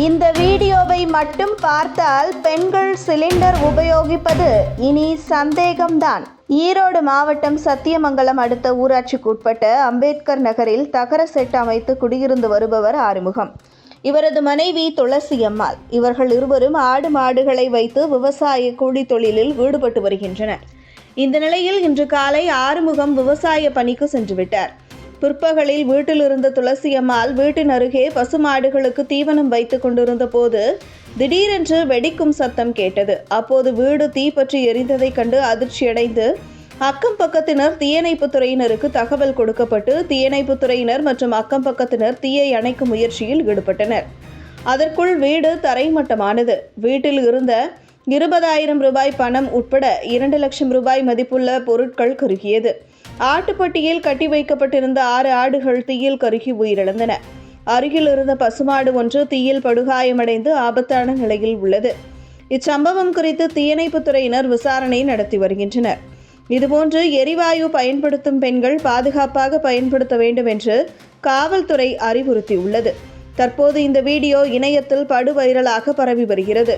இந்த வீடியோவை மட்டும் பார்த்தால் பெண்கள் சிலிண்டர் உபயோகிப்பது இனி சந்தேகம்தான். ஈரோடு மாவட்டம் சத்தியமங்கலம் அடுத்த ஊராட்சிக்கு உட்பட்ட அம்பேத்கர் நகரில் தகர செட் அமைத்து குடியிருந்து வருபவர் ஆறுமுகம். இவரது மனைவி துளசி அம்மாள். இவர்கள் இருவரும் ஆடு மாடுகளை வைத்து விவசாய கூலி தொழிலில் ஈடுபட்டு வருகின்றனர். இந்த நிலையில் இன்று காலை ஆறுமுகம் விவசாய பணிக்கு சென்றுவிட்டார். பிற்பகலில் வீட்டில் இருந்த துளசி அம்மாள் வீட்டின் அருகே பசுமாடுகளுக்கு தீவனம் வைத்துக் கொண்டிருந்த போது திடீரென்று வெடிக்கும் சத்தம் கேட்டது. அப்போது வீடு தீப்பற்றி எரிந்ததைக் கண்டு அதிர்ச்சியடைந்து அக்கம் பக்கத்தினர் தீயணைப்புத் துறையினருக்கு தகவல் கொடுக்கப்பட்டு தீயணைப்புத் துறையினர் மற்றும் அக்கம் பக்கத்தினர் தீயை அணைக்கும் முயற்சியில் ஈடுபட்டனர். அதற்குள் வீடு தரைமட்டமானது. வீட்டில் இருந்த 20,000 ரூபாய் பணம் உட்பட 2 லட்சம் ரூபாய் மதிப்புள்ள பொருட்கள் கருகியது. ஆட்டுப்பட்டியில் கட்டி வைக்கப்பட்டிருந்த 6 ஆடுகள் தீயில் கருகி உயிரிழந்தன. அருகில் இருந்த பசுமாடு ஒன்று தீயில் படுகாயமடைந்து ஆபத்தான நிலையில் உள்ளது. இச்சம்பவம் குறித்து தீயணைப்புத் துறையினர் விசாரணை நடத்தி வருகின்றனர். இதுபோன்று எரிவாயு பயன்படுத்தும் பெண்கள் பாதுகாப்பாக பயன்படுத்த வேண்டும் என்று காவல்துறை அறிவுறுத்தியுள்ளது. தற்போது இந்த வீடியோ இணையத்தில் படுவைரலாக பரவி வருகிறது.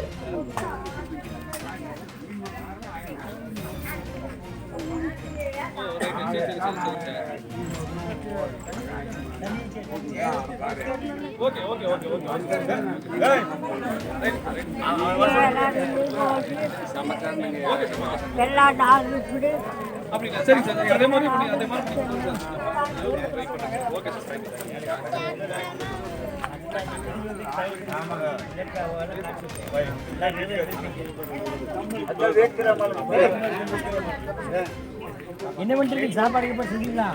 என்ன பண்றீங்க? சாப்பாடு எப்ப செஞ்சீங்களா?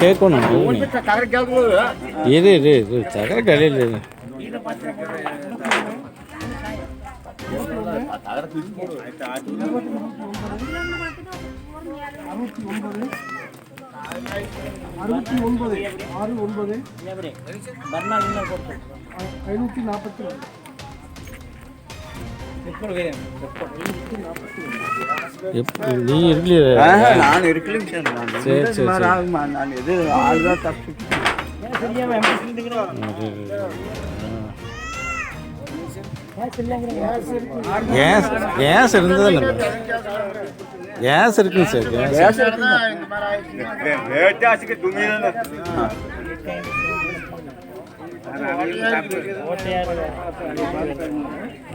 கேட்கணும் இது சகர கலையில் நீ இருக்கலையா? நான் இருக்கலைங்க சார். நான் எது ஆள்தான் தப்பு. கேஸ் இருந்ததில்ல. கேஸ் இருக்குங்க சார்.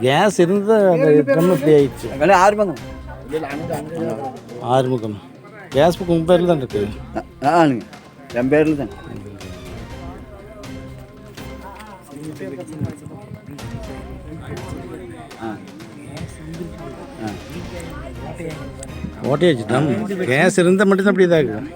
கேஸ் இருந்து அந்த இப்படி ஆயிடுச்சு. ஆறுமுகம் கேஸ் புக் உங்கள் பேரில் தான் இருக்கு? ஆனுங்க, என் பேரில் தான். ஓட்டியாச்சுதான். கேஸ் இருந்தால் மட்டும்தான் அப்படி இதாகும்.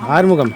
ஆறுமுகம்